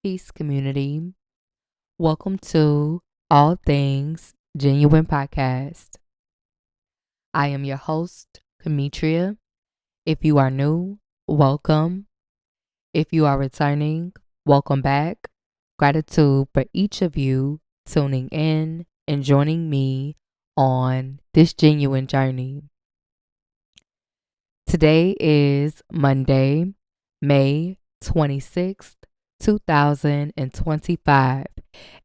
Peace community. Welcome to All Things Genuine Podcast. I am your host, Demetria. If you are new, welcome. If you are returning, welcome back. Gratitude for each of you tuning in and joining me on this genuine journey. Today is Monday, May 26th, 2025,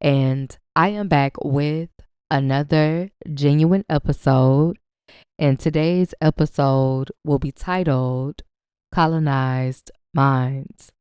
and I am back with another genuine episode. And today's episode will be titled Colonized Minds.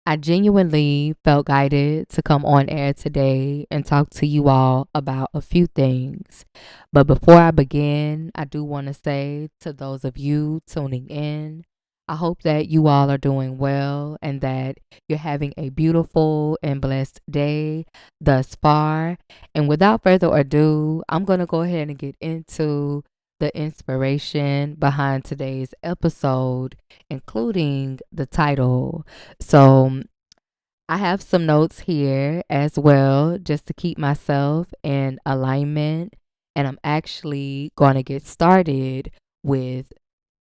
I genuinely felt guided to come on air today and talk to you all about a few things. But before I begin, I do want to say to those of you tuning in, I hope that you all are doing well and that you're having a beautiful and blessed day thus far. And without further ado, I'm going to go ahead and get into the inspiration behind today's episode, including the title. So, I have some notes here as well just to keep myself in alignment. And I'm actually going to get started with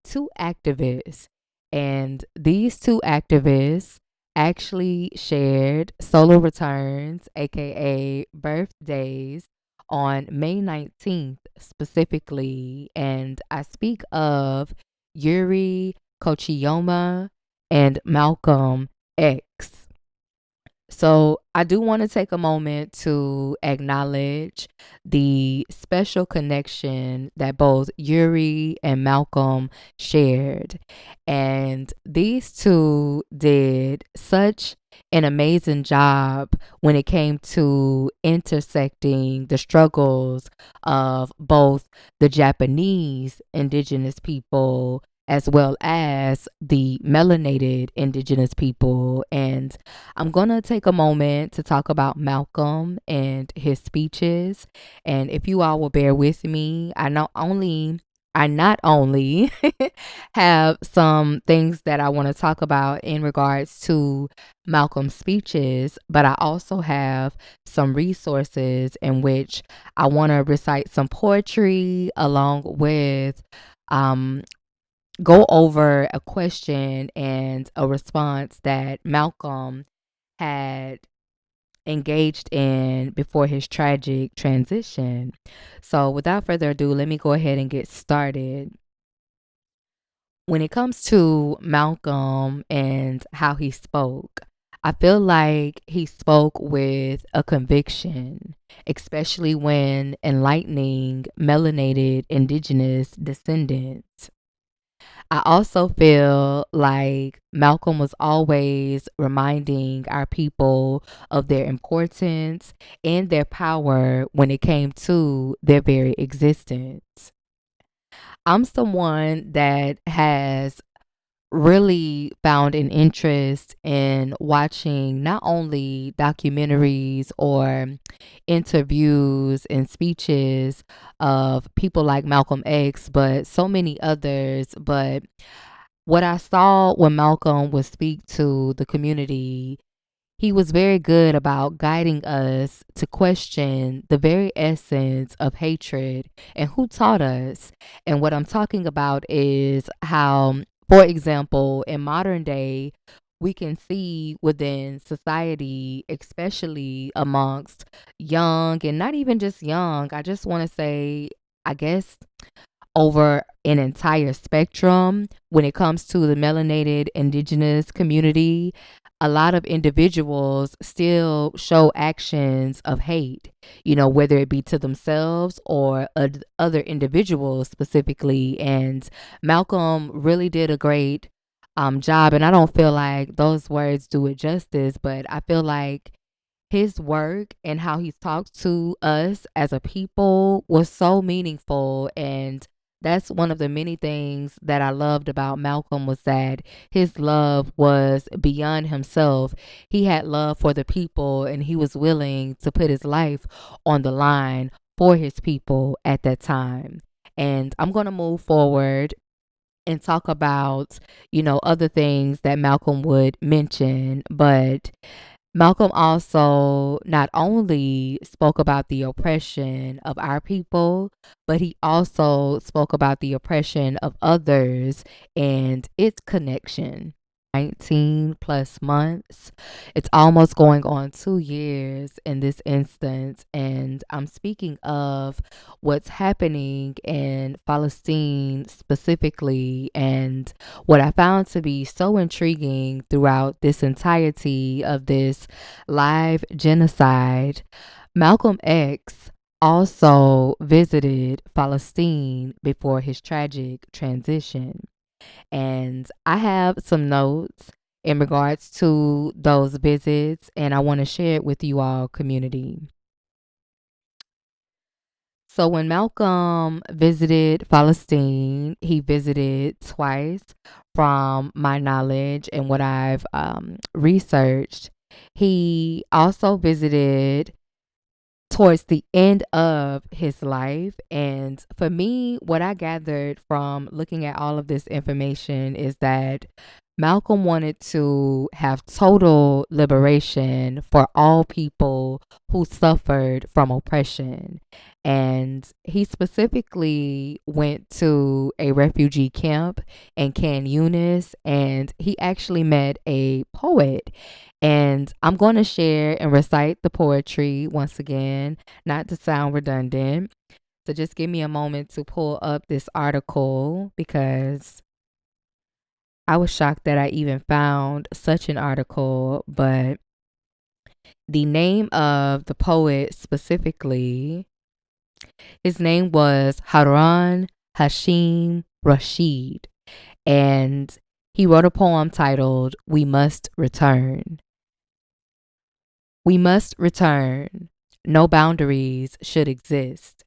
two activists. And these two activists actually shared solar returns, aka birthdays, on May 19th specifically. And I speak of Yuri Kochiyama and Malcolm X. So, I do want to take a moment to acknowledge the special connection that both Yuri and Malcolm shared. And these two did such an amazing job when it came to intersecting the struggles of both the Japanese Indigenous people as well as the Melanated Indigenous people. And I'm going to take a moment to talk about Malcolm and his speeches. And if you all will bear with me, I not only have some things that I want to talk about in regards to Malcolm's speeches, but I also have some resources in which I want to recite some poetry along with um, go over a question and a response that Malcolm had engaged in before his tragic transition. So, without further ado, let me go ahead and get started. When it comes to Malcolm and how he spoke, I feel like he spoke with a conviction, especially when enlightening melanated indigenous descendants. I also feel like Malcolm was always reminding our people of their importance and their power when it came to their very existence. I'm someone that has really found an interest in watching not only documentaries or interviews and speeches of people like Malcolm X, but so many others. But what I saw when Malcolm would speak to the community, he was very good about guiding us to question the very essence of hatred and who taught us. And what I'm talking about is how, for example, in modern day, we can see within society, especially amongst young and not even just young, I just want to say, I guess, over an entire spectrum when it comes to the melanated indigenous community, a lot of individuals still show actions of hate, whether it be to themselves or other individuals specifically. And Malcolm really did a great job. And I don't feel like those words do it justice, but I feel like his work and how he talked to us as a people was so meaningful. And that's one of the many things that I loved about Malcolm was that his love was beyond himself. He had love for the people and he was willing to put his life on the line for his people at that time. And I'm going to move forward and talk about, other things that Malcolm would mention. But Malcolm also not only spoke about the oppression of our people, but he also spoke about the oppression of others and its connection. 19 plus months. It's almost going on 2 years in this instance. And I'm speaking of what's happening in Palestine specifically. And what I found to be so intriguing throughout this entirety of this live genocide, Malcolm X also visited Palestine before his tragic transition. And I have some notes in regards to those visits, and I want to share it with you all, community. So, when Malcolm visited Palestine, he visited twice from my knowledge and what I've researched. He also visited towards the end of his life. And for me, what I gathered from looking at all of this information is that Malcolm wanted to have total liberation for all people who suffered from oppression. And he specifically went to a refugee camp in Can Yunis, and he actually met a poet. And I'm going to share and recite the poetry once again, not to sound redundant. So just give me a moment to pull up this article because I was shocked that I even found such an article. But the name of the poet specifically, his name was Harun Hashim Rashid. And he wrote a poem titled, "We Must Return." We must return. No boundaries should exist.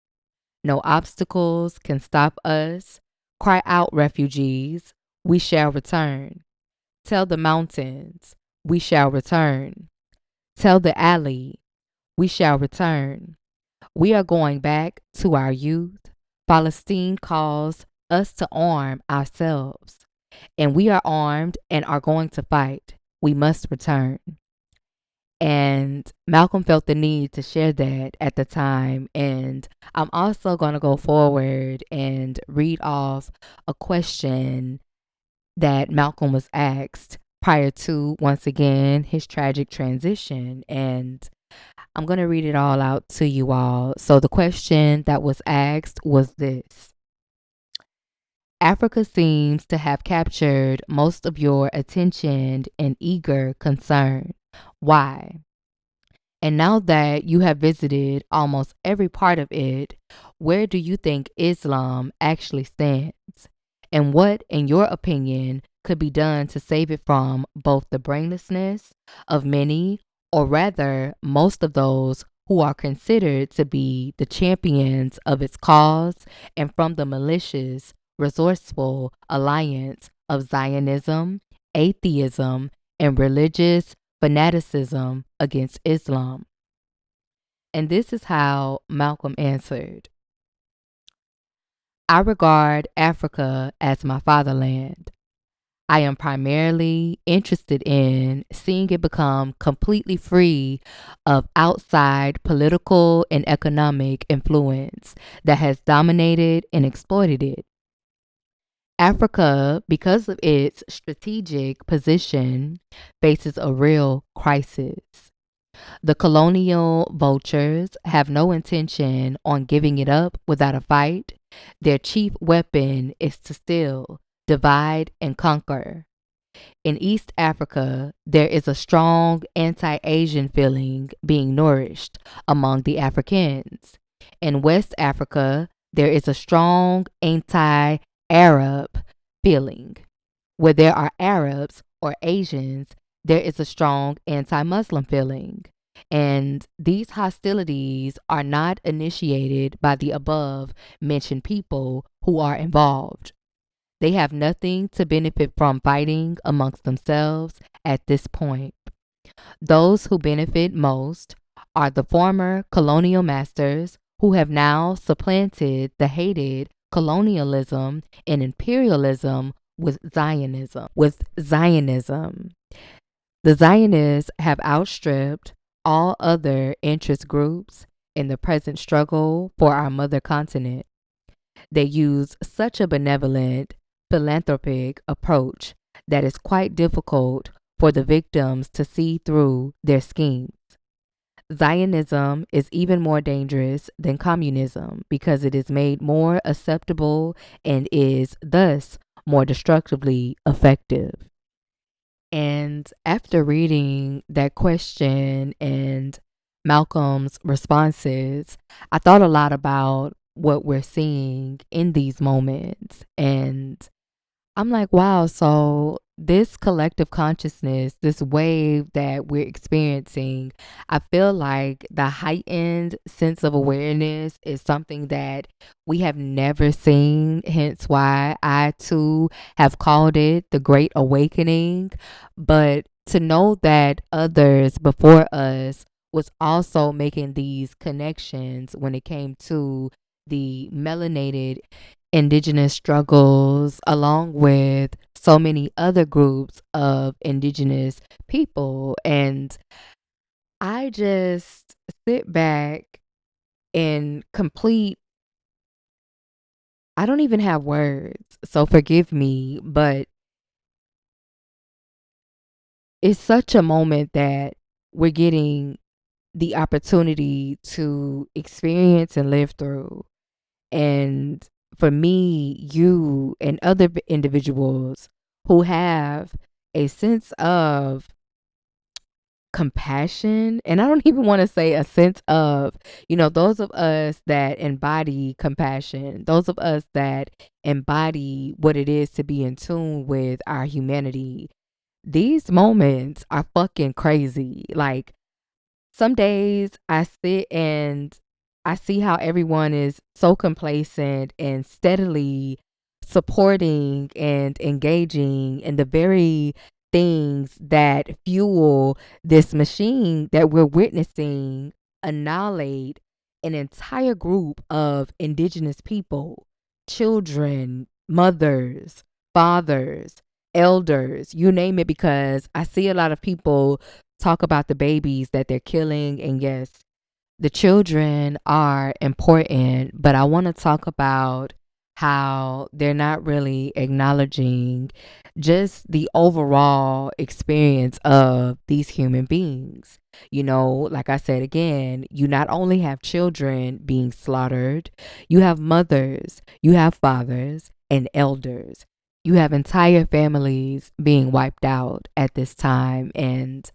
No obstacles can stop us. Cry out, refugees. We shall return. Tell the mountains, we shall return. Tell the alley, we shall return. We are going back to our youth. Palestine calls us to arm ourselves. And we are armed and are going to fight. We must return. And Malcolm felt the need to share that at the time. And I'm also going to go forward and read off a question that Malcolm was asked prior to, once again, his tragic transition. And I'm going to read it all out to you all. So the question that was asked was this: Africa seems to have captured most of your attention and eager concern. Why? And now that you have visited almost every part of it, where do you think Islam actually stands? And what, in your opinion, could be done to save it from both the brainlessness of many, or rather, most of those who are considered to be the champions of its cause, and from the malicious, resourceful alliance of Zionism, atheism, and religious fanaticism against Islam? And this is how Malcolm answered: I regard Africa as my fatherland. I am primarily interested in seeing it become completely free of outside political and economic influence that has dominated and exploited it. Africa, because of its strategic position, faces a real crisis. The colonial vultures have no intention on giving it up without a fight. Their chief weapon is to steal, divide, and conquer. In East Africa, there is a strong anti-Asian feeling being nourished among the Africans. In West Africa, there is a strong anti-Arab feeling. Where there are Arabs or Asians, there is a strong anti-Muslim feeling. And these hostilities are not initiated by the above mentioned people who are involved. They have nothing to benefit from fighting amongst themselves at this point. Those who benefit most are the former colonial masters who have now supplanted the hated colonialism and imperialism with Zionism. The Zionists have outstripped all other interest groups in the present struggle for our mother continent. They use such a benevolent, philanthropic approach that it's quite difficult for the victims to see through their schemes. Zionism is even more dangerous than communism because it is made more acceptable and is thus more destructively effective. And after reading that question and Malcolm's responses, I thought a lot about what we're seeing in these moments. And I'm like, wow, so this collective consciousness, this wave that we're experiencing, I feel like the heightened sense of awareness is something that we have never seen. Hence why I too have called it the Great Awakening. But to know that others before us was also making these connections when it came to the melanated indigenous struggles, along with so many other groups of indigenous people. And I just sit back in complete, I don't even have words, so forgive me, but it's such a moment that we're getting the opportunity to experience and live through. And for me, you and other individuals who have a sense of compassion, and I don't even want to say a sense of, those of us that embody compassion, those of us that embody what it is to be in tune with our humanity, these moments are fucking crazy. Like, some days I sit and I see how everyone is so complacent and steadily supporting and engaging in the very things that fuel this machine that we're witnessing annihilate an entire group of indigenous people, children, mothers, fathers, elders, you name it, because I see a lot of people talk about the babies that they're killing. And yes, the children are important, but I want to talk about how they're not really acknowledging just the overall experience of these human beings. Like I said again, you not only have children being slaughtered, you have mothers, you have fathers, and elders. You have entire families being wiped out at this time. And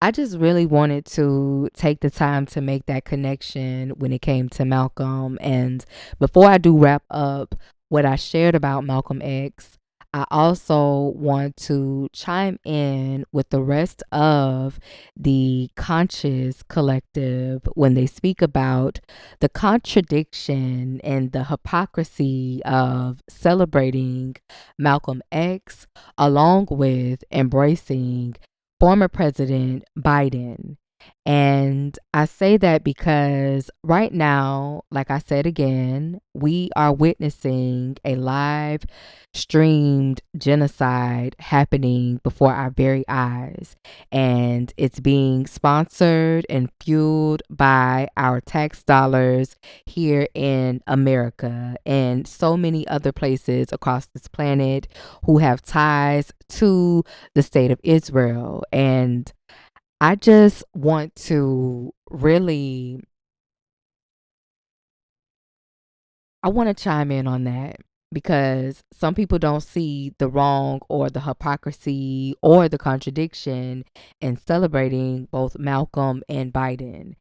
I just really wanted to take the time to make that connection when it came to Malcolm. And before I do wrap up what I shared about Malcolm X, I also want to chime in with the rest of the conscious collective when they speak about the contradiction and the hypocrisy of celebrating Malcolm X along with embracing former President Biden. And I say that because right now, like I said again, we are witnessing a live streamed genocide happening before our very eyes. And it's being sponsored and fueled by our tax dollars here in America and so many other places across this planet who have ties to the state of Israel. And I just want to really, I want to chime in on that because some people don't see the wrong or the hypocrisy or the contradiction in celebrating both Malcolm and Biden.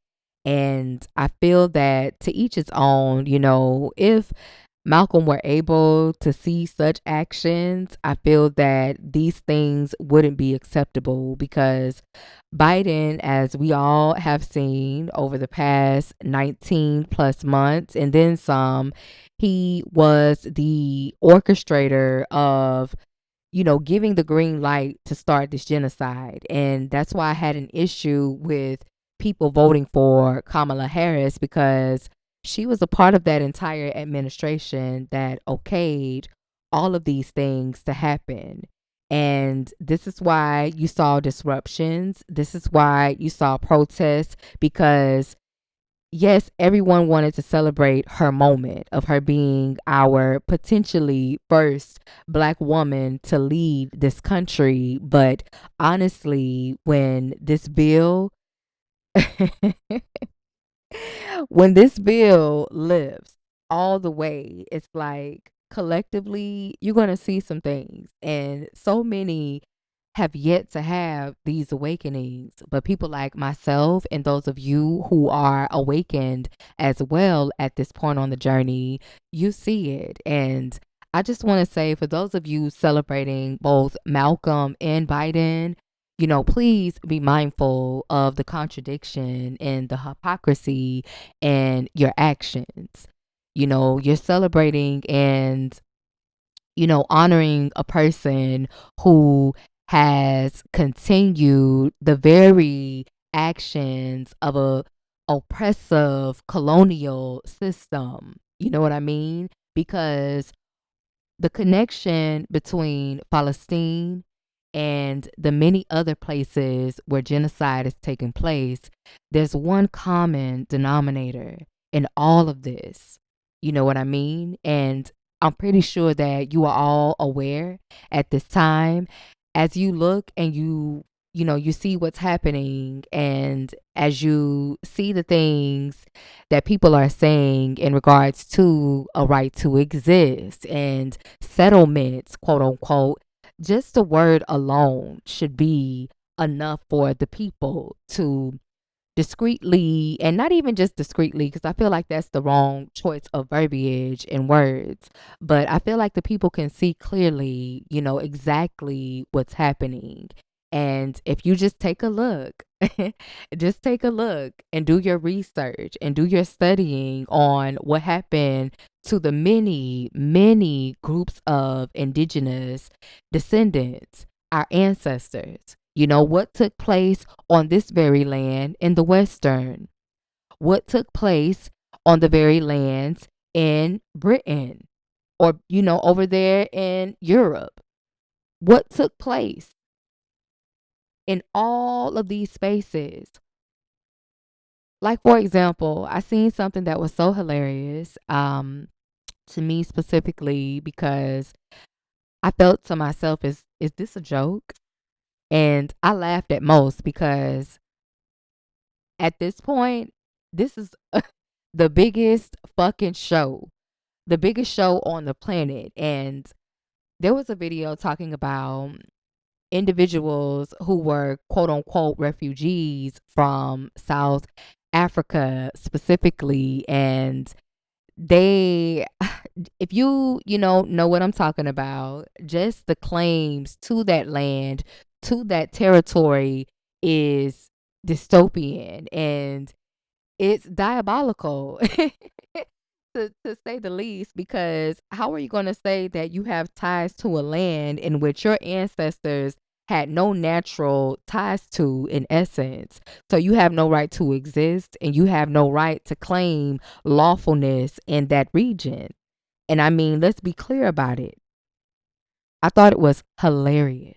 And I feel that to each its own, if Malcolm were able to see such actions, I feel that these things wouldn't be acceptable because Biden, as we all have seen over the past 19 plus months and then some, he was the orchestrator of giving the green light to start this genocide. And that's why I had an issue with people voting for Kamala Harris because she was a part of that entire administration that okayed all of these things to happen. And this is why you saw disruptions. This is why you saw protests, because yes, everyone wanted to celebrate her moment of her being our potentially first Black woman to lead this country. But honestly, when this bill, when this bill lives all the way, it's like collectively you're going to see some things. And so many have yet to have these awakenings. But people like myself and those of you who are awakened as well at this point on the journey, you see it. And I just want to say, for those of you celebrating both Malcolm and Biden, please be mindful of the contradiction and the hypocrisy and your actions. You're celebrating and, honoring a person who has continued the very actions of a oppressive colonial system. You know what I mean? Because the connection between Palestine and the many other places where genocide is taking place, there's one common denominator in all of this. You know what I mean? And I'm pretty sure that you are all aware at this time, as you look and you see what's happening, and as you see the things that people are saying in regards to a right to exist and settlements, quote unquote, just the word alone should be enough for the people to discreetly, and not even just discreetly, because I feel like that's the wrong choice of verbiage and words, but I feel like the people can see clearly, exactly what's happening. And if you just take a look, just take a look and do your research and do your studying on what happened to the many, many groups of indigenous descendants, our ancestors. What took place on this very land in the Western? What took place on the very lands in Britain, or, over there in Europe? What took place in all of these spaces? Like, for example, I seen something that was so hilarious, to me specifically, because I felt to myself, is this a joke? And I laughed at most, because at this point, this is the biggest fucking show, the biggest show on the planet. And there was a video talking about individuals who were quote unquote refugees from South Africa specifically. And they, if know what I'm talking about, just the claims to that land, to that territory, is dystopian, and it's diabolical, to say the least. Because how are you going to say that you have ties to a land in which your ancestors had no natural ties to, in essence? So you have no right to exist, and you have no right to claim lawfulness in that region. And I mean, let's be clear about it. I thought it was hilarious.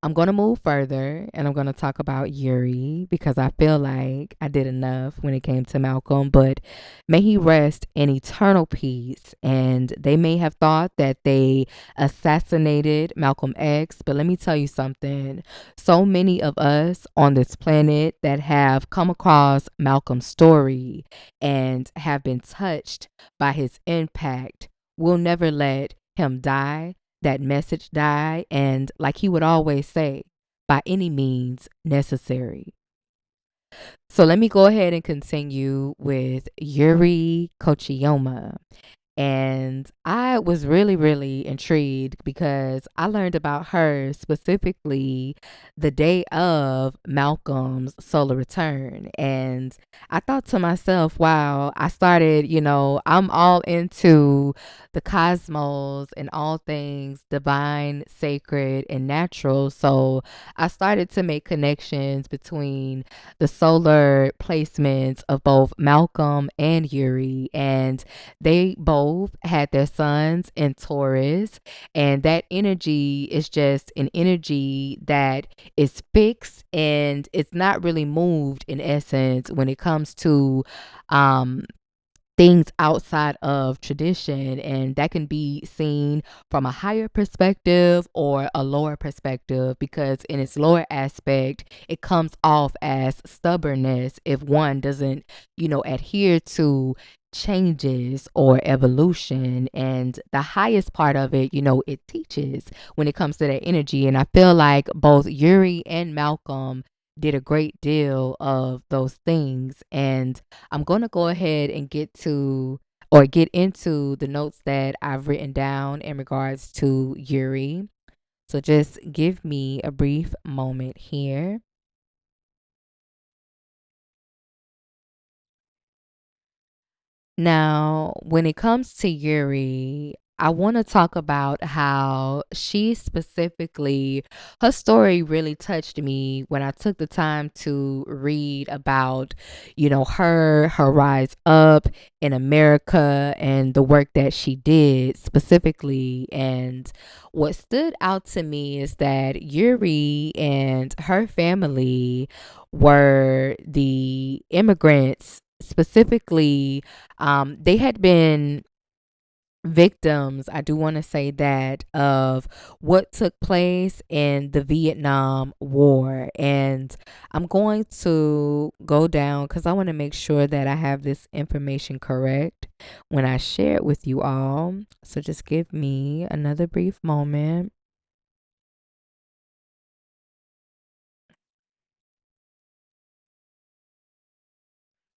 I'm going to move further, and I'm going to talk about Yuri, because I feel like I did enough when it came to Malcolm, but may he rest in eternal peace. And they may have thought that they assassinated Malcolm X, but let me tell you something. So many of us on this planet that have come across Malcolm's story and have been touched by his impact will never let him die, that message die, and like he would always say, by any means necessary. So let me go ahead and continue with Yuri Kochiyama. And I was really, really intrigued because I learned about her specifically the day of Malcolm's solar return. And I thought to myself, wow, I started, I'm all into the cosmos and all things divine, sacred, and natural. So I started to make connections between the solar placements of both Malcolm and Yuri. And they both had their sons in Taurus, and that energy is just an energy that is fixed and it's not really moved in essence when it comes to um things outside of tradition, and that can be seen from a higher perspective or a lower perspective, because in its lower aspect it comes off as stubbornness if one doesn't adhere to changes or evolution. And the highest part of it, it teaches when it comes to that energy. And I feel like both Yuri and Malcolm did a great deal of those things. And I'm going to go ahead and get into the notes that I've written down in regards to Yuri. So just give me a brief moment here. Now, when it comes to Yuri, I want to talk about how she specifically, her story really touched me when I took the time to read about, her rise up in America and the work that she did specifically. And what stood out to me is that Yuri and her family were the immigrants specifically. They had been victims, I do want to say that, of what took place in the Vietnam War. And I'm going to go down because I want to make sure that I have this information correct when I share it with you all. So just give me another brief moment.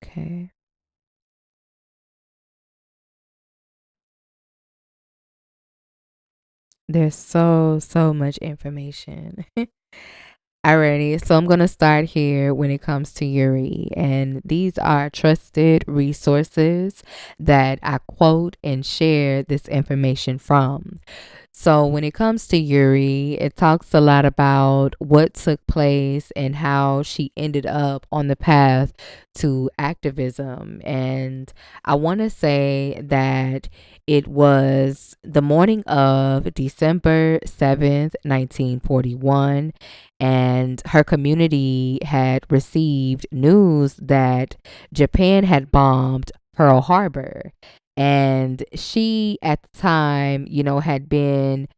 Okay. There's so much information. Alrighty, so I'm going to start here when it comes to Yuri. And these are trusted resources that I quote and share this information from. So, when it comes to Yuri, it talks a lot about what took place and how she ended up on the path to activism. And I want to say that it was the morning of December 7th, 1941, and her community had received news that Japan had bombed Pearl Harbor. And she, at the time, had been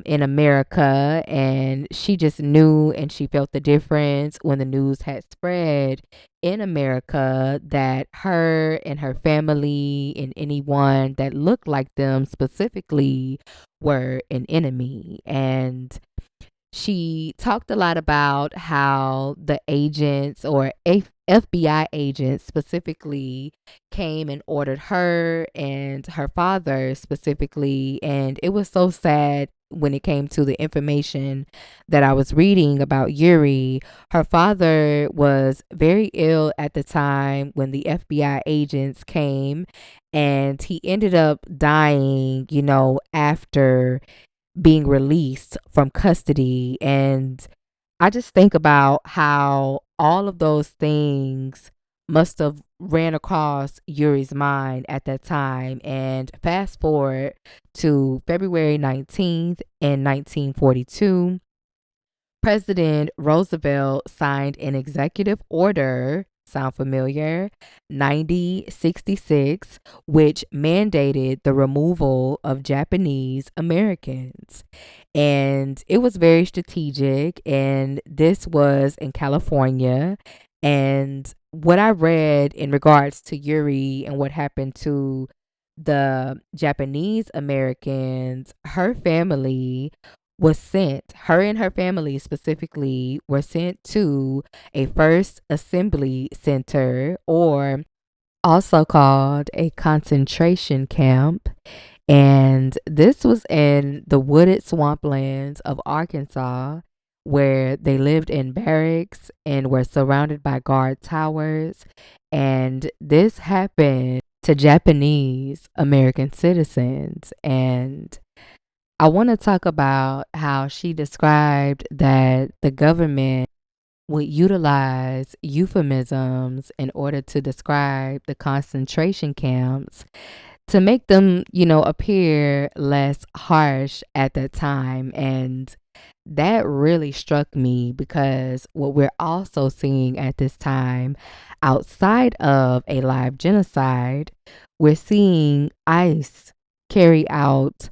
in America, and she just knew and she felt the difference when the news had spread in America that her and her family and anyone that looked like them specifically were an enemy. And she talked a lot about how the agents, or FBI agents specifically, came and ordered her and her father specifically. And it was so sad when it came to the information that I was reading about Yuri. Her father was very ill at the time when the FBI agents came, and he ended up dying, after being released from custody. And I just think about how all of those things must have ran across Yuri's mind at that time. And fast forward to February 19th in 1942, President Roosevelt signed an executive order, sound familiar, 9066, which mandated the removal of Japanese Americans. And it was very strategic, and this was in California. And what I read in regards to Yuri and what happened to the Japanese Americans, her and her family specifically were sent to a first assembly center, or also called a concentration camp. And this was in the wooded swamplands of Arkansas, where they lived in barracks and were surrounded by guard towers. And this happened to Japanese American citizens. And I want to talk about how she described that the government would utilize euphemisms in order to describe the concentration camps to make them, appear less harsh at that time. And that really struck me because what we're also seeing at this time, outside of a live genocide, we're seeing ICE carry out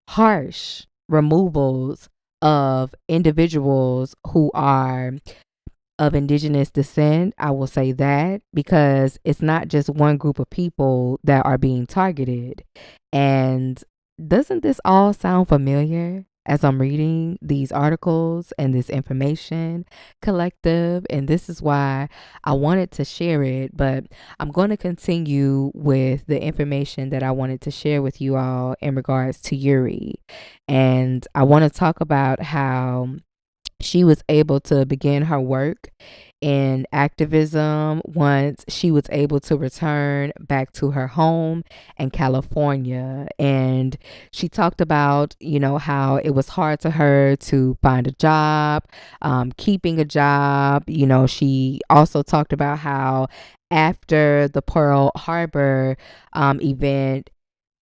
harsh removals of individuals who are of indigenous descent. I will say that because it's not just one group of people that are being targeted. And doesn't this all sound familiar as I'm reading these articles and this information collective? And this is why I wanted to share it, but I'm going to continue with the information that I wanted to share with you all in regards to Yuri. And I want to talk about how she was able to begin her work in activism once she was able to return back to her home in California. And she talked about, how it was hard to her to find a job, keeping a job. She also talked about how after the Pearl Harbor event,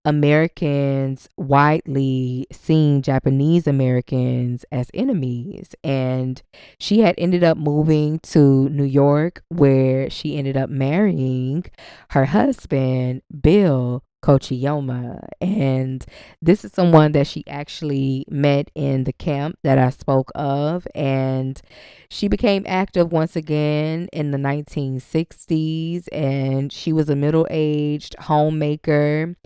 Americans widely seen Japanese Americans as enemies. And she had ended up moving to New York, where she ended up marrying her husband, Bill Kochiyama. And this is someone that she actually met in the camp that I spoke of. And she became active once again in the 1960s. And she was a middle aged homemaker,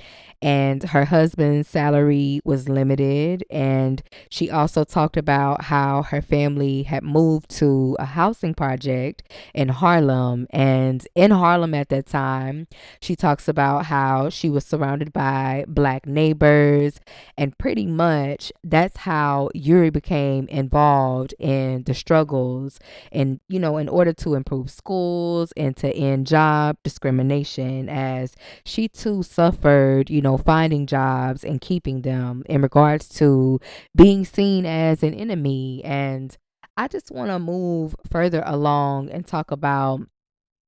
and her husband's salary was limited. And she also talked about how her family had moved to a housing project in Harlem. And in Harlem at that time, she talks about how she was surrounded by black neighbors. And pretty much that's how Yuri became involved in the struggles and, in order to improve schools and to end job discrimination, as she too suffered, finding jobs and keeping them in regards to being seen as an enemy. And I just want to move further along and talk about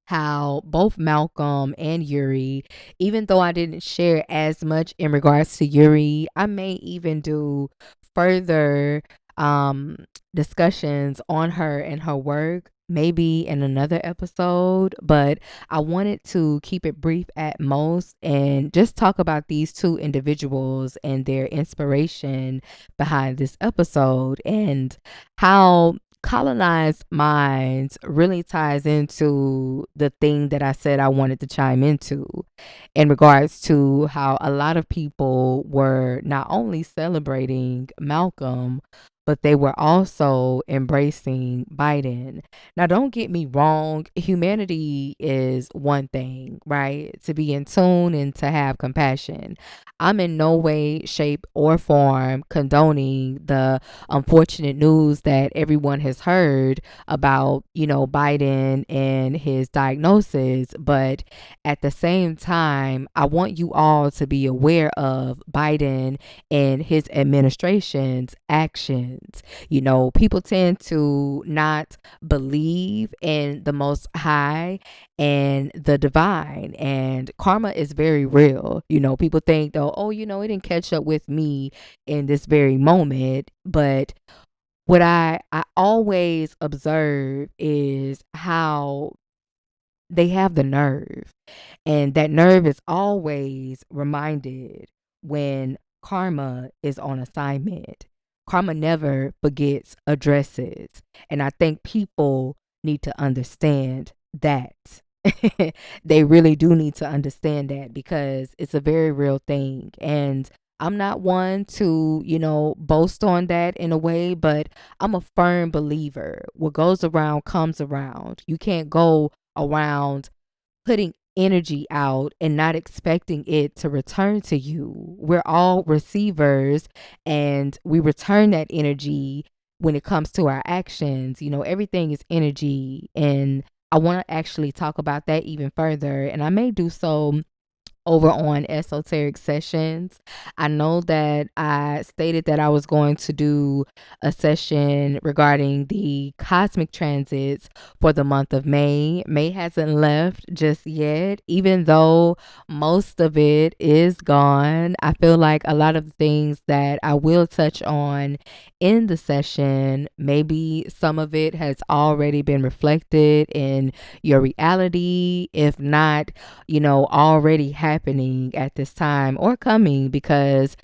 how both Malcolm and Yuri, even though I didn't share as much in regards to Yuri, I may even do further um discussions on her and her work maybe in another episode, but I wanted to keep it brief at most and just talk about these two individuals and their inspiration behind this episode, and how colonized minds really ties into the thing that I said I wanted to chime into in regards to how a lot of people were not only celebrating Malcolm, but they were also embracing Biden. Now, don't get me wrong, humanity is one thing, right? To be in tune and to have compassion. I'm in no way, shape, or form condoning the unfortunate news that everyone has heard about, Biden and his diagnosis. But at the same time, I want you all to be aware of Biden and his administration's actions. People tend to not believe in the Most High and the divine, and karma is very real. People think though, oh, it didn't catch up with me in this very moment. But what I always observe is how they have the nerve, and that nerve is always reminded when karma is on assignment. Karma never forgets addresses. And I think people need to understand that. They really do need to understand that because it's a very real thing. And I'm not one to, boast on that in a way, but I'm a firm believer. What goes around comes around. You can't go around putting energy out and not expecting it to return to you. We're all receivers, and we return that energy when it comes to our actions. Everything is energy. And I want to actually talk about that even further. And I may do so over on Esoteric Sessions. I know that I stated that I was going to do a session regarding the cosmic transits for the month of May. May hasn't left just yet, even though most of it is gone. I feel like a lot of the things that I will touch on in the session, maybe some of it has already been reflected in your reality. If not, already happening at this time or coming, because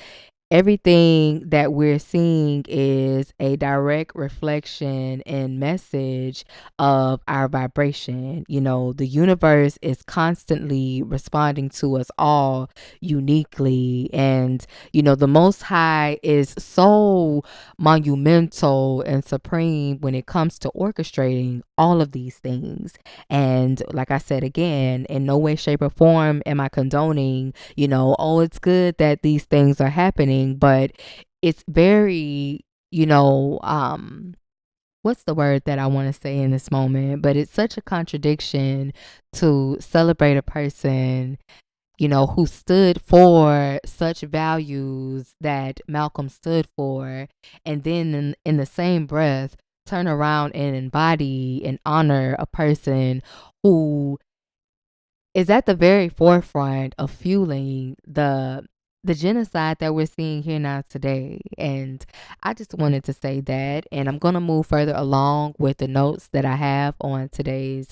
everything that we're seeing is a direct reflection and message of our vibration. The universe is constantly responding to us all uniquely. And, the Most High is so monumental and supreme when it comes to orchestrating all of these things. And like I said again, in no way, shape, or form am I condoning, oh, it's good that these things are happening, but it's very, what's the word that I want to say in this moment? But it's such a contradiction to celebrate a person, who stood for such values that Malcolm stood for, and then in the same breath, turn around and embody and honor a person who is at the very forefront of fueling the genocide that we're seeing here now today. And I just wanted to say that, and I'm going to move further along with the notes that I have on today's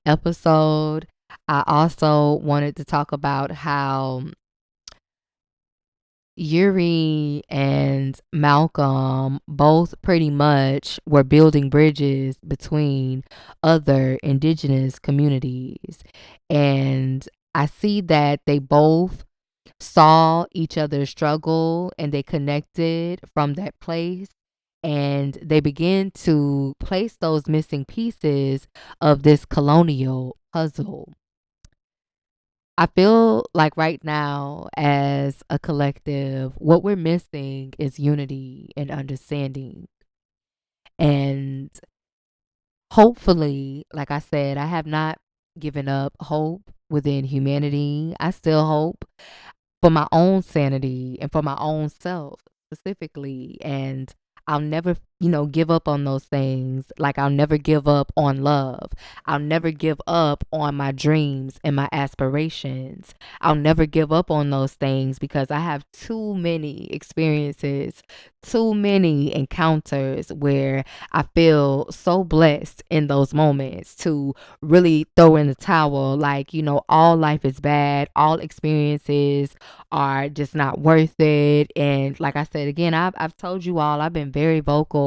episode. I also wanted to talk about how Yuri and Malcolm both pretty much were building bridges between other indigenous communities. And I see that they both saw each other struggle and they connected from that place. And they began to place those missing pieces of this colonial puzzle. I feel like right now, as a collective, what we're missing is unity and understanding. And hopefully, like I said, I have not given up hope within humanity. I still hope for my own sanity and for my own self specifically. And I'll never, give up on those things. Like I'll never give up on love. I'll never give up on my dreams and my aspirations. I'll never give up on those things because I have too many experiences, too many encounters where I feel so blessed in those moments to really throw in the towel. Like, all life is bad, all experiences are just not worth it. And like I said again, I've told you all, I've been very vocal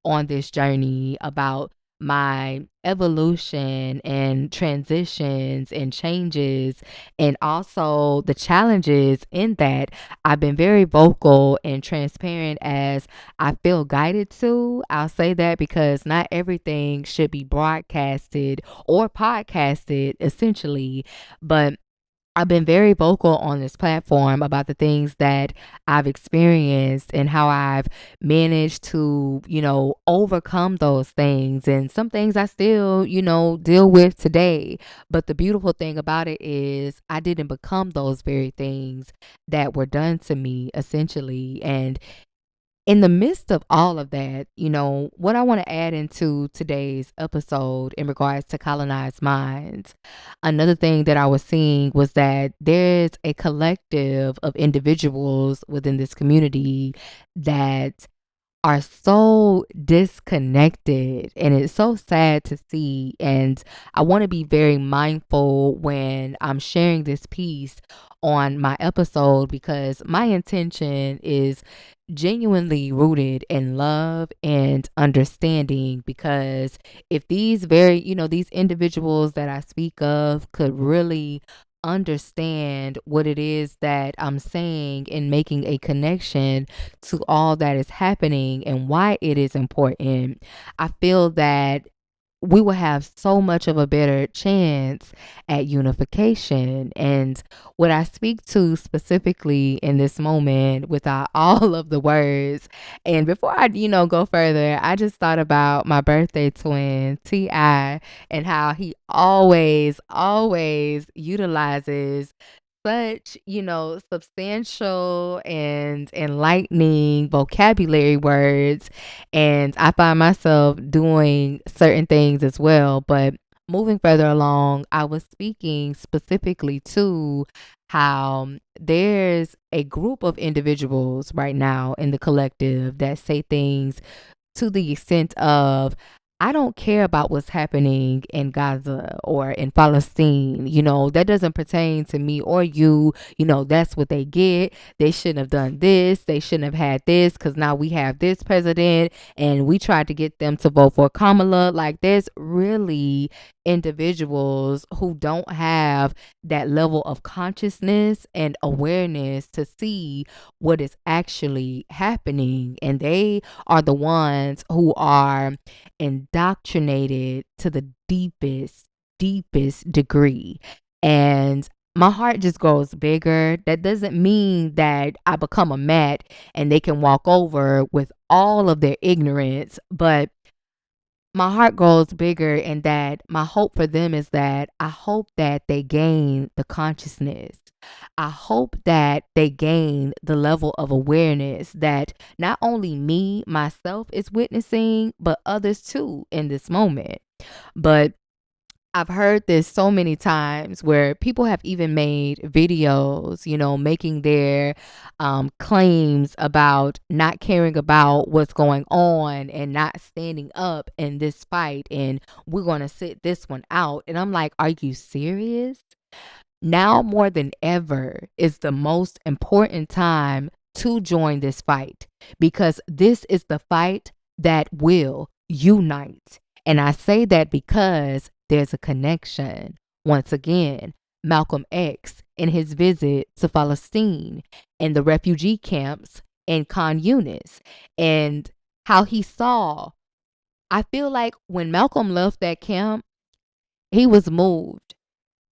on this journey about my evolution and transitions and changes, and also the challenges in that. I've been very vocal and transparent as I feel guided to. I'll say that because not everything should be broadcasted or podcasted essentially, but I've been very vocal on this platform about the things that I've experienced and how I've managed to, overcome those things. And some things I still, deal with today. But the beautiful thing about it is I didn't become those very things that were done to me, essentially. And in the midst of all of that, what I want to add into today's episode in regards to colonized minds, another thing that I was seeing was that there's a collective of individuals within this community that are so disconnected, and it's so sad to see. And I want to be very mindful when I'm sharing this piece on my episode, because my intention is genuinely rooted in love and understanding. Because if these individuals that I speak of could really understand what it is that I'm saying and making a connection to all that is happening and why it is important, I feel that we will have so much of a better chance at unification. And what I speak to specifically in this moment without all of the words, and before I, go further, I just thought about my birthday twin, T.I., and how he always utilizes such, substantial and enlightening vocabulary words. And I find myself doing certain things as well. But moving further along, I was speaking specifically to how there's a group of individuals right now in the collective that say things to the extent of, I don't care about what's happening in Gaza or in Palestine. That doesn't pertain to me or you. That's what they get. They shouldn't have done this. They shouldn't have had this because now we have this president and we tried to get them to vote for Kamala. Like, there's really individuals who don't have that level of consciousness and awareness to see what is actually happening. And they are the ones who are indoctrinated to the deepest degree. And my heart just grows bigger. That doesn't mean that I become a mat and they can walk over with all of their ignorance, but my heart grows bigger, and that my hope for them is that I hope that they gain the consciousness. I hope that they gain the level of awareness that not only me, myself, is witnessing, but others too in this moment. But I've heard this so many times where people have even made videos, making their claims about not caring about what's going on and not standing up in this fight. And we're going to sit this one out. And I'm like, are you serious? Now more than ever is the most important time to join this fight, because this is the fight that will unite. And I say that because there's a connection. Once again, Malcolm X in his visit to Palestine and the refugee camps in Khan Yunis, and how he saw, I feel like when Malcolm left that camp, he was moved.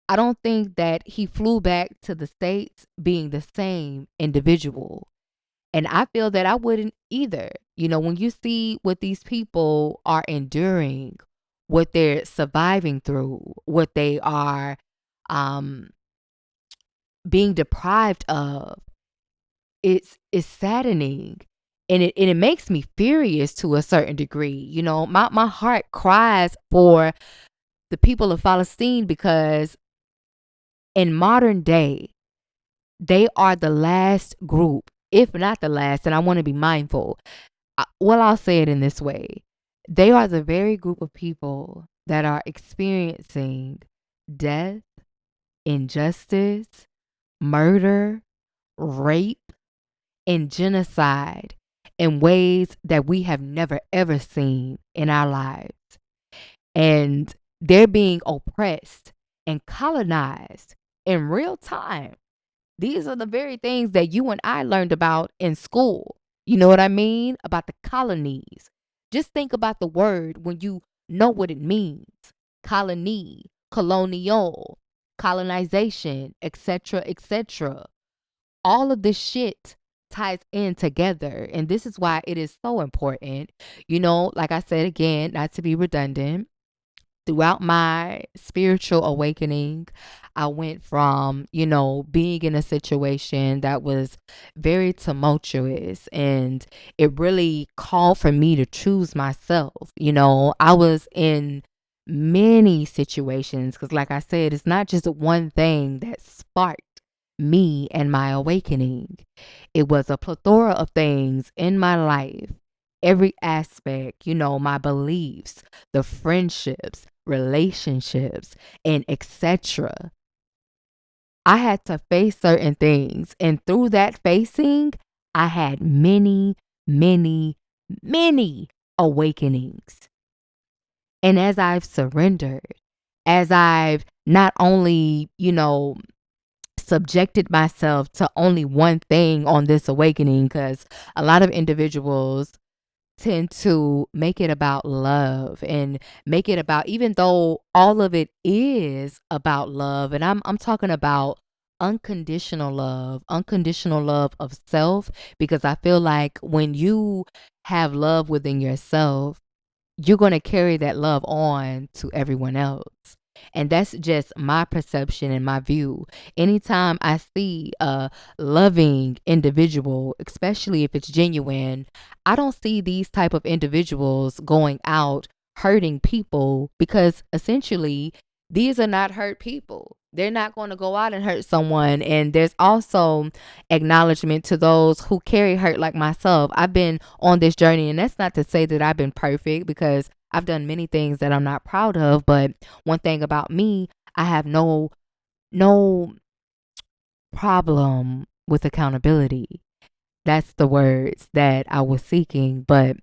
I don't think that he flew back to the States being the same individual. And I feel that I wouldn't either. When you see what these people are enduring, what they're surviving through, what they are um, being deprived of, it's saddening. And it makes me furious to a certain degree. My heart cries for the people of Palestine, because in modern day, they are the last group, if not the last, and I want to be mindful. Well, I'll say it in this way. They are the very group of people that are experiencing death, injustice, murder, rape, and genocide in ways that we have never ever seen in our lives. And they're being oppressed and colonized in real time. These are the very things that you and I learned about in school. You know what I mean? About the colonies. Just think about the word when you know what it means. Colony, colonial, colonization, etc., etc. All of this shit ties in together. And this is why it is so important. Like I said again, not to be redundant, throughout my spiritual awakening, I went from, being in a situation that was very tumultuous, and it really called for me to choose myself. I was in many situations because, like I said, it's not just one thing that sparked me and my awakening. It was a plethora of things in my life, every aspect, my beliefs, the friendships, relationships, and etc. I had to face certain things, and through that facing, I had many, many, many awakenings. And as I've surrendered, as I've not only, subjected myself to only one thing on this awakening, because a lot of individuals tend to make it about love and make it about, even though all of it is about love, and I'm talking about unconditional love of self, because I feel like when you have love within yourself, you're going to carry that love on to everyone else. And that's just my perception and my view. Anytime I see a loving individual, especially if it's genuine, I don't see these type of individuals going out hurting people, because essentially these are not hurt people. They're not going to go out and hurt someone. And there's also acknowledgement to those who carry hurt like myself. I've been on this journey, and that's not to say that I've been perfect, because I've done many things that I'm not proud of. But one thing about me, I have no problem with accountability. That's the words that I was seeking. But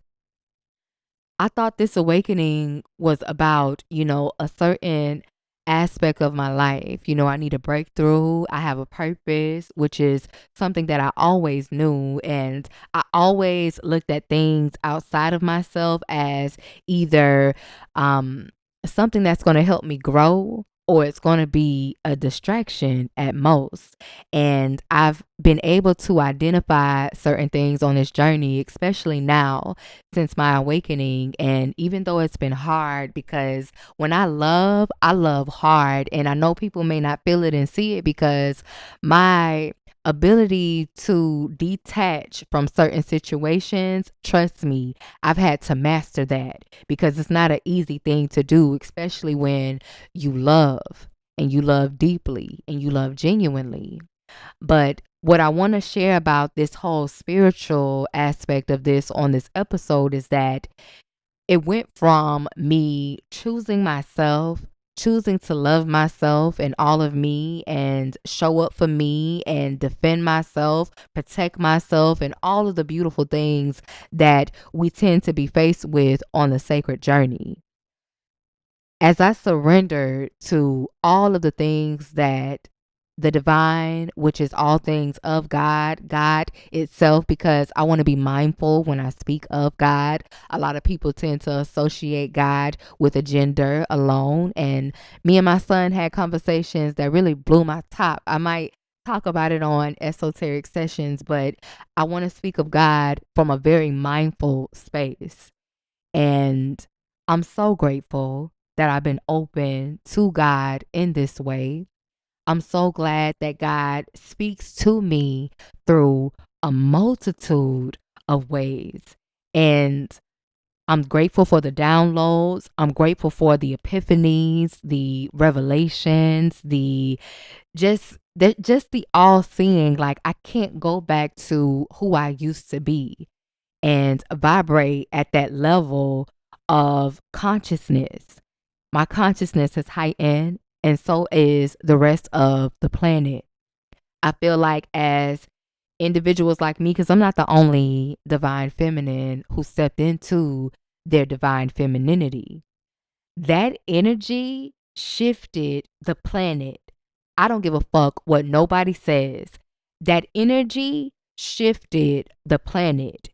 I thought this awakening was about, a certain aspect of my life. I need a breakthrough. I have a purpose, which is something that I always knew. And I always looked at things outside of myself as either something that's going to help me grow, or it's going to be a distraction at most. And I've been able to identify certain things on this journey, especially now since my awakening. And even though it's been hard, because when I love hard. And I know people may not feel it and see it, because my ability to detach from certain situations, trust me, I've had to master that, because it's not an easy thing to do, especially when you love, and you love deeply, and you love genuinely. But what I want to share about this whole spiritual aspect of this on this episode is that it went from me choosing myself, choosing to love myself and all of me, and show up for me and defend myself, protect myself, and all of the beautiful things that we tend to be faced with on the sacred journey. As I surrendered to all of the things that the divine, which is all things of God, God itself, because I want to be mindful when I speak of God. A lot of people tend to associate God with a gender alone. And me and my son had conversations that really blew my top. I might talk about it on esoteric sessions, but I want to speak of God from a very mindful space. And I'm so grateful that I've been open to God in this way. I'm so glad that God speaks to me through a multitude of ways. And I'm grateful for the downloads. I'm grateful for the epiphanies, the revelations, just the all seeing. Like, I can't go back to who I used to be and vibrate at that level of consciousness. My consciousness is heightened, and so is the rest of the planet. I feel like as individuals like me, because I'm not the only divine feminine who stepped into their divine femininity, that energy shifted the planet. I don't give a fuck what nobody says. That energy shifted the planet.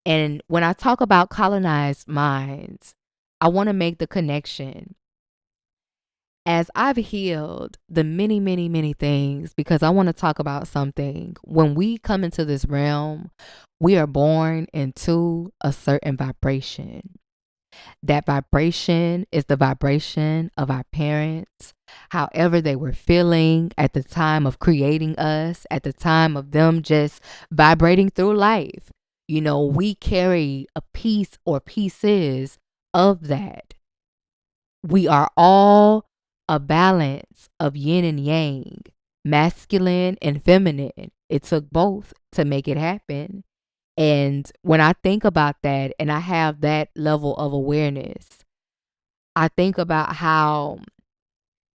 And when I talk about colonized minds, I want to make the connection. As I've healed the many, many, many things, because I want to talk about something. When we come into this realm, we are born into a certain vibration. That vibration is the vibration of our parents, however they were feeling at the time of creating us, at the time of them just vibrating through life. We carry a piece or pieces of that. We are all a balance of yin and yang, masculine and feminine. It took both to make it happen. And when I think about that and I have that level of awareness, I think about how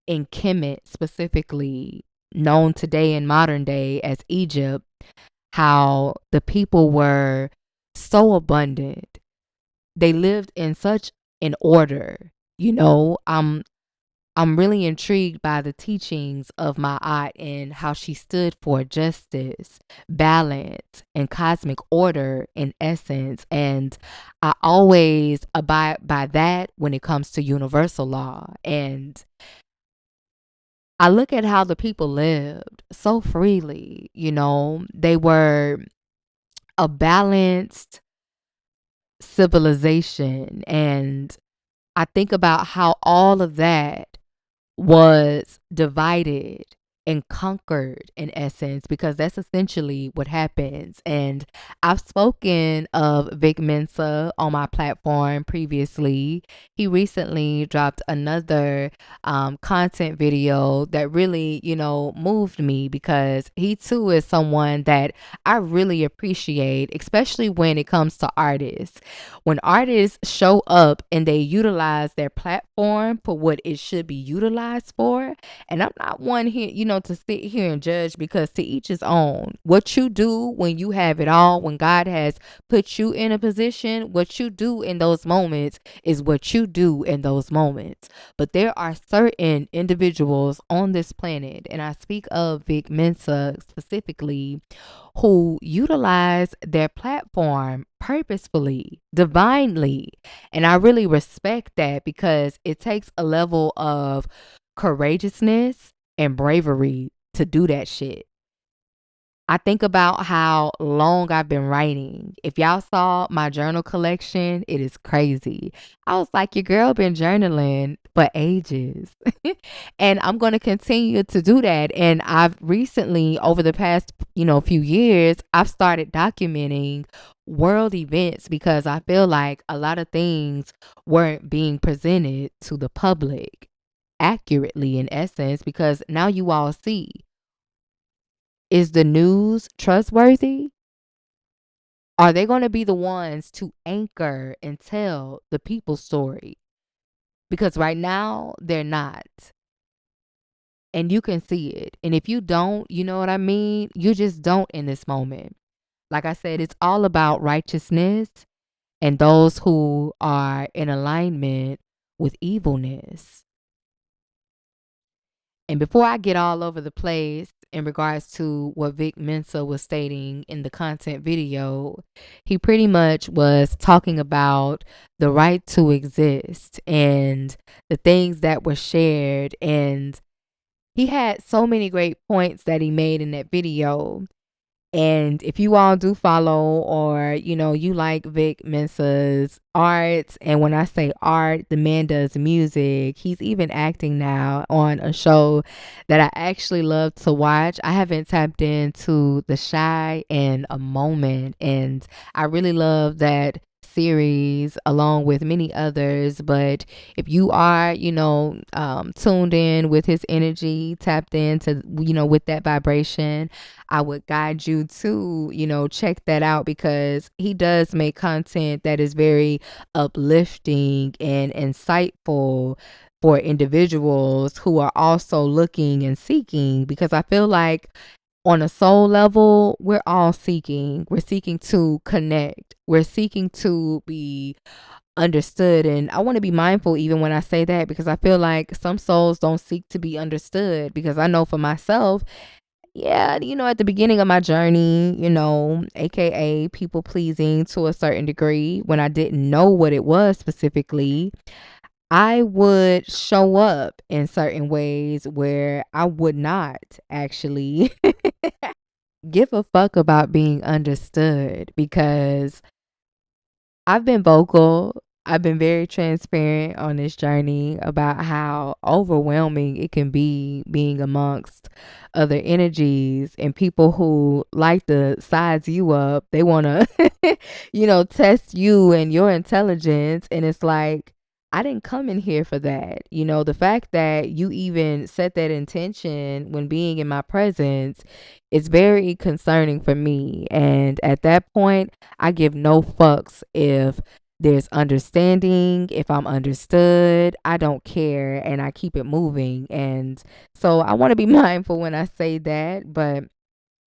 in Kemet, specifically known today in modern day as Egypt, how the people were so abundant. They lived in such an order. I'm really intrigued by the teachings of my aunt and how she stood for justice, balance, and cosmic order in essence. And I always abide by that when it comes to universal law. And I look at how the people lived so freely. They were a balanced civilization. And I think about how all of that was divided and conquered in essence, because that's essentially what happens. And I've spoken of Vic Mensa on my platform previously. He recently dropped another content video that really, moved me, because he too is someone that I really appreciate, especially when it comes to artists. When artists show up and they utilize their platform for what it should be utilized for, and I'm not one here, to sit here and judge, because to each his own. What you do when you have it all, when God has put you in a position, what you do in those moments is what you do in those moments. But there are certain individuals on this planet, and I speak of Vic Mensa specifically, who utilize their platform purposefully, divinely. And I really respect that, because it takes a level of courageousness and bravery to do that shit. I think about how long I've been writing. If y'all saw my journal collection, it is crazy. I was like, your girl been journaling for ages. And I'm going to continue to do that. And I've recently, over the past, few years, I've started documenting world events, because I feel like a lot of things weren't being presented to the public accurately in essence, because now you all see. Is the news trustworthy? Are they going to be the ones to anchor and tell the people's story? Because right now, they're not. And you can see it. And if you don't, you know what I mean? You just don't in this moment. Like I said, it's all about righteousness and those who are in alignment with evilness. And before I get all over the place in regards to what Vic Mensa was stating in the content video, he pretty much was talking about the right to exist and the things that were shared. And he had so many great points that he made in that video. And if you all do follow, or, you like Vic Mensa's art, and when I say art, the man does music. He's even acting now on a show that I actually love to watch. I haven't tapped into The Shy in a moment, and I really love that series along with many others. But if you are, tuned in with his energy, tapped into, with that vibration, I would guide you to, check that out, because he does make content that is very uplifting and insightful for individuals who are also looking and seeking. Because I feel like on a soul level, we're all seeking. We're seeking to connect. We're seeking to be understood. And I want to be mindful even when I say that, because I feel like some souls don't seek to be understood. Because I know for myself, yeah, at the beginning of my journey, AKA people pleasing to a certain degree, when I didn't know what it was specifically, I would show up in certain ways where I would not actually give a fuck about being understood, because I've been vocal. I've been very transparent on this journey about how overwhelming it can be being amongst other energies and people who like to size you up. They want to, test you and your intelligence. And it's like, I didn't come in here for that. The fact that you even set that intention when being in my presence is very concerning for me. And at that point, I give no fucks if there's understanding, if I'm understood. I don't care, and I keep it moving. And so I want to be mindful when I say that. But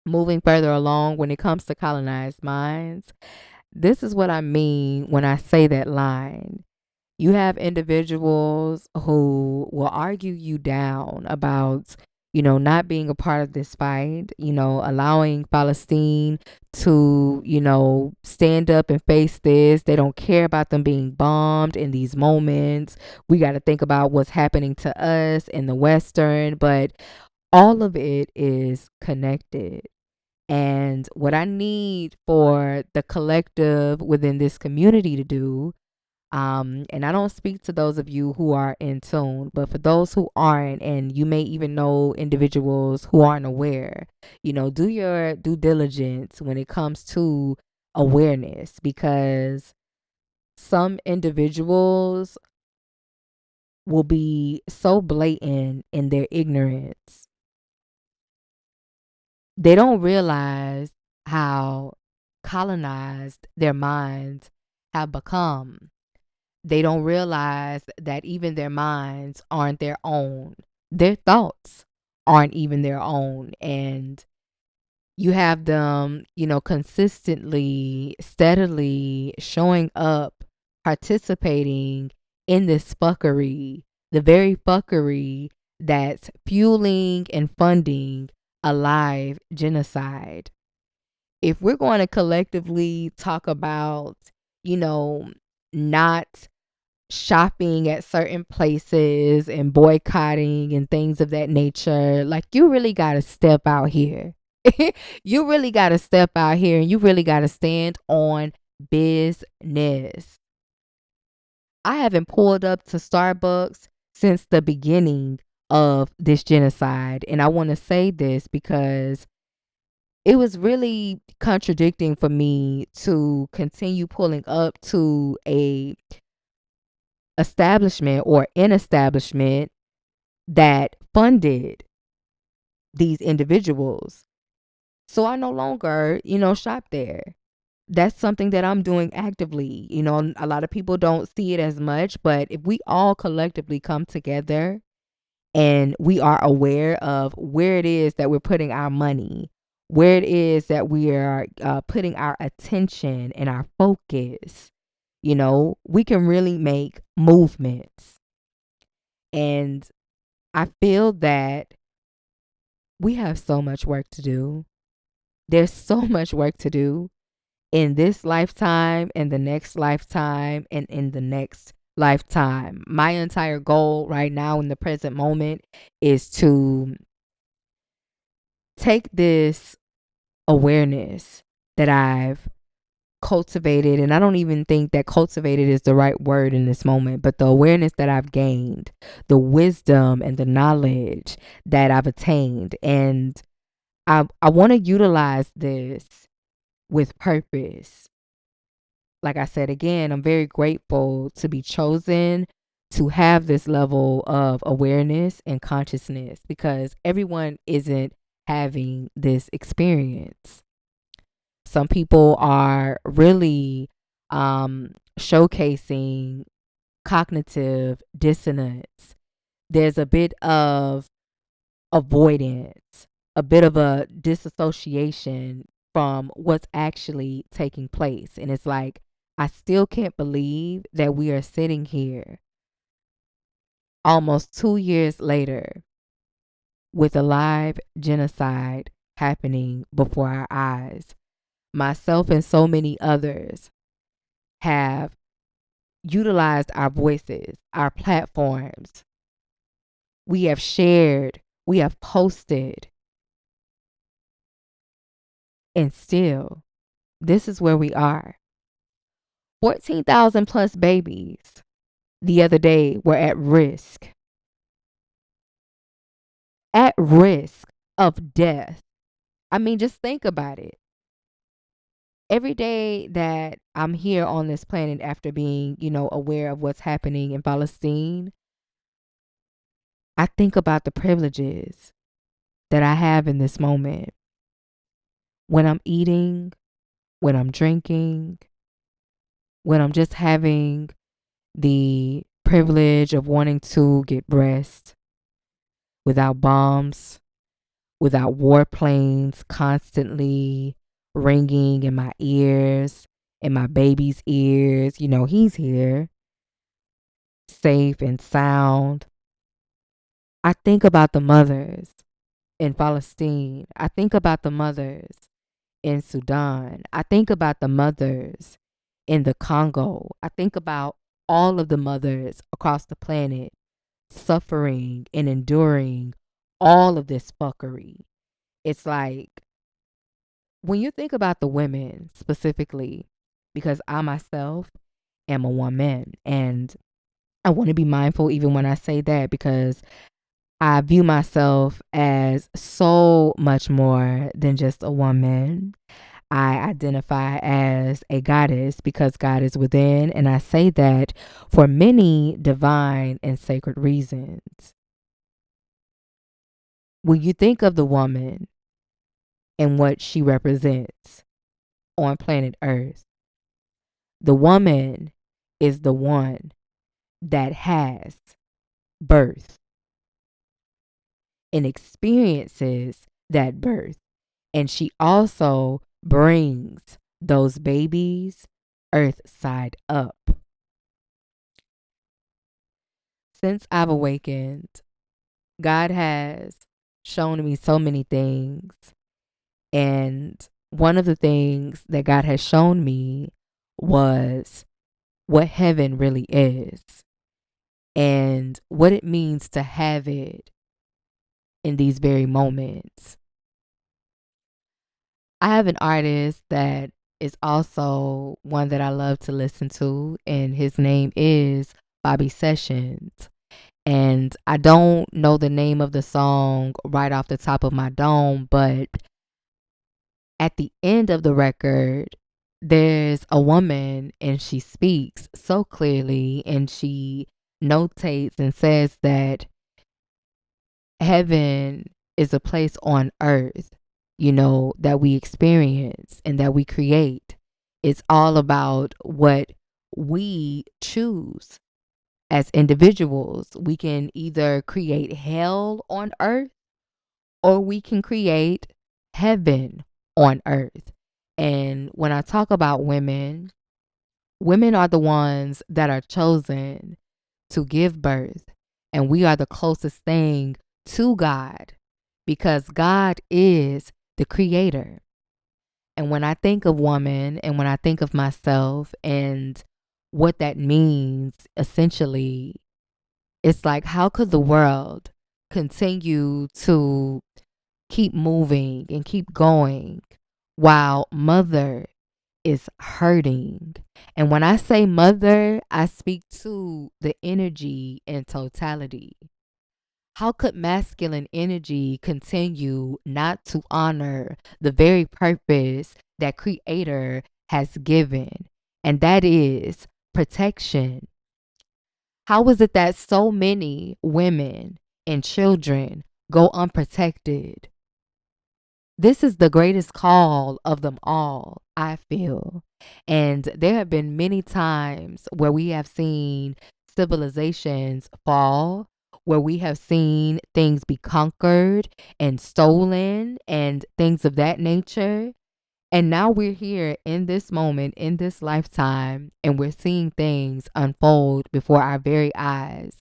moving further along, when it comes to colonized minds, this is what I mean when I say that line. You have individuals who will argue you down about, not being a part of this fight, allowing Palestine to, stand up and face this. They don't care about them being bombed in these moments. We got to think about what's happening to us in the Western, but all of it is connected. And what I need for the collective within this community to do, and I don't speak to those of you who are in tune, but for those who aren't, and you may even know individuals who aren't aware, do your due diligence when it comes to awareness, because some individuals will be so blatant in their ignorance. They don't realize how colonized their minds have become. They don't realize that even their minds aren't their own. Their thoughts aren't even their own. And you have them, consistently, steadily showing up, participating in this fuckery, the very fuckery that's fueling and funding a live genocide. If we're going to collectively talk about, not shopping at certain places and boycotting and things of that nature, like, you really got to step out here. You really got to step out here and you really got to stand on business. I haven't pulled up to Starbucks since the beginning of this genocide. And I want to say this because it was really contradicting for me to continue pulling up to a establishment or an establishment that funded these individuals. So I no longer, shop there. That's something that I'm doing actively. A lot of people don't see it as much, but if we all collectively come together and we are aware of where it is that we're putting our money, where it is that we are putting our attention and our focus, we can really make movements. And I feel that we have so much work to do. There's so much work to do in this lifetime, in the next lifetime, and in the next lifetime. My entire goal right now in the present moment is to take this awareness that I've cultivated, and I don't even think that cultivated is the right word in this moment, but the awareness that I've gained, the wisdom and the knowledge that I've attained, and I want to utilize this with purpose. Like I said again, I'm very grateful to be chosen to have this level of awareness and consciousness, because everyone isn't having this experience. Some people are really showcasing cognitive dissonance. There's a bit of avoidance, a bit of a disassociation from what's actually taking place. And it's like, I still can't believe that we are sitting here almost 2 years later with a live genocide happening before our eyes. Myself and so many others have utilized our voices, our platforms. We have shared, we have posted, and still, this is where we are. 14,000 plus babies the other day were at risk of death. I mean, just think about it. Every day that I'm here on this planet after being, aware of what's happening in Palestine, I think about the privileges that I have in this moment. When I'm eating, when I'm drinking, when I'm just having the privilege of wanting to get rest without bombs, without warplanes constantly ringing in my ears, in my baby's ears. He's here. safe and sound. I think about the mothers in Palestine. I think about the mothers in Sudan. I think about the mothers in the Congo. I think about all of the mothers across the planet suffering and enduring all of this fuckery. It's like when you think about the women specifically, because I myself am a woman and I want to be mindful even when I say that because I view myself as so much more than just a woman. I identify as a goddess because God is within, and I say that for many divine and sacred reasons. When you think of the woman and what she represents on planet Earth, the woman is the one that has birth and experiences that birth. And she also brings those babies earth side up. Since I've awakened, God has shown me so many things. And one of the things that God has shown me was what heaven really is and what it means to have it in these very moments. I have an artist that is also one that I love to listen to, and his name is Bobby Sessions. And I don't know the name of the song right off the top of my dome, but at the end of the record, there's a woman and she speaks so clearly and she notates and says that heaven is a place on earth, that we experience and that we create. It's all about what we choose as individuals. We can either create hell on earth or we can create heaven on earth. And when I talk about women, women are the ones that are chosen to give birth. And we are the closest thing to God because God is the creator. And when I think of woman and when I think of myself and what that means, essentially, it's like, how could the world continue to keep moving and keep going while mother is hurting? And when I say mother, I speak to the energy in totality. How could masculine energy continue not to honor the very purpose that creator has given? And that is protection. How is it that so many women and children go unprotected? This is the greatest call of them all, I feel. And there have been many times where we have seen civilizations fall, where we have seen things be conquered and stolen and things of that nature. And now we're here in this moment, in this lifetime, and we're seeing things unfold before our very eyes.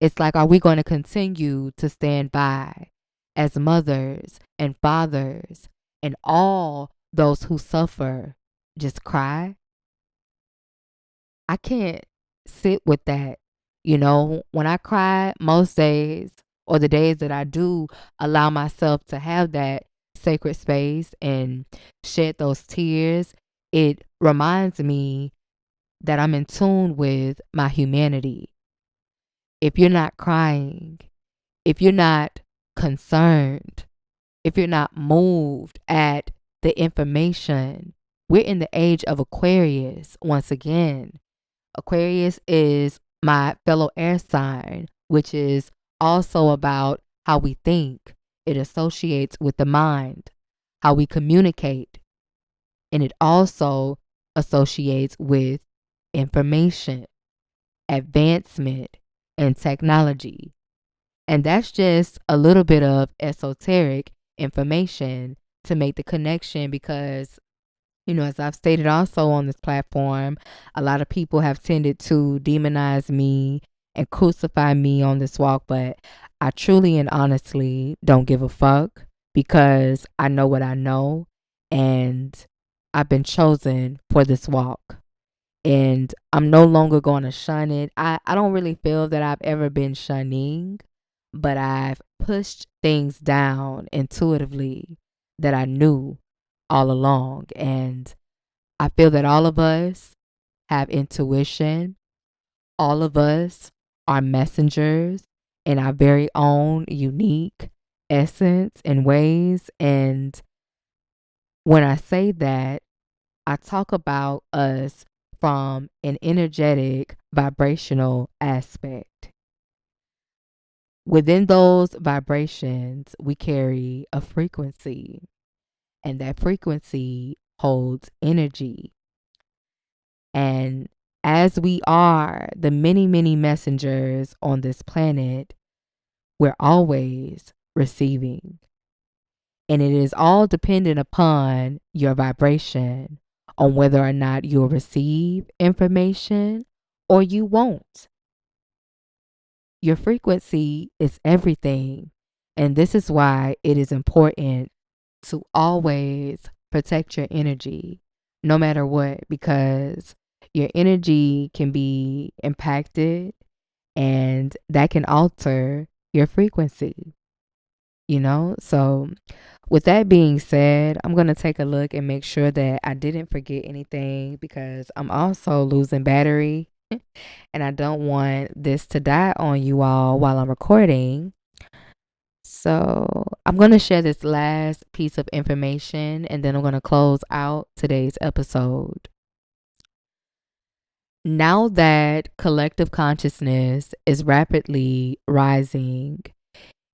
It's like, are we going to continue to stand by as mothers and fathers and all those who suffer just cry? I can't sit with that. When I cry most days or the days that I do allow myself to have that sacred space and shed those tears, it reminds me that I'm in tune with my humanity. If you're not crying, if you're not concerned, if you're not moved at the information, we're in the age of Aquarius once again. Aquarius is my fellow air sign, which is also about how we think. It associates with the mind, how we communicate, and it also associates with information, advancement, and technology. And that's just a little bit of esoteric information to make the connection because As I've stated also on this platform, a lot of people have tended to demonize me and crucify me on this walk, but I truly and honestly don't give a fuck because I know what I know and I've been chosen for this walk. And I'm no longer going to shun it. I don't really feel that I've ever been shunning, but I've pushed things down intuitively that I knew all along. And I feel that all of us have intuition. All of us are messengers in our very own unique essence and ways. And when I say that, I talk about us from an energetic, vibrational aspect. Within those vibrations, we carry a frequency, and that frequency holds energy. And as we are the many, many messengers on this planet, we're always receiving. And it is all dependent upon your vibration on whether or not you'll receive information or you won't. Your frequency is everything. And this is why it is important to always protect your energy, no matter what, because your energy can be impacted and that can alter your frequency, So, with that being said, I'm going to take a look and make sure that I didn't forget anything because I'm also losing battery and I don't want this to die on you all while I'm recording. So, I'm going to share this last piece of information and then I'm going to close out today's episode. Now that collective consciousness is rapidly rising,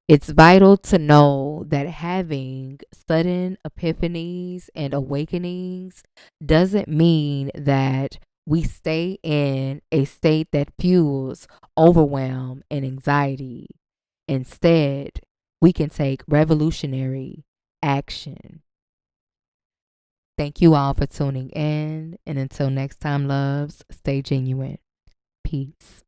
it's vital to know that having sudden epiphanies and awakenings doesn't mean that we stay in a state that fuels overwhelm and anxiety. Instead, we can take revolutionary action. Thank you all for tuning in. And until next time, loves, stay genuine. Peace.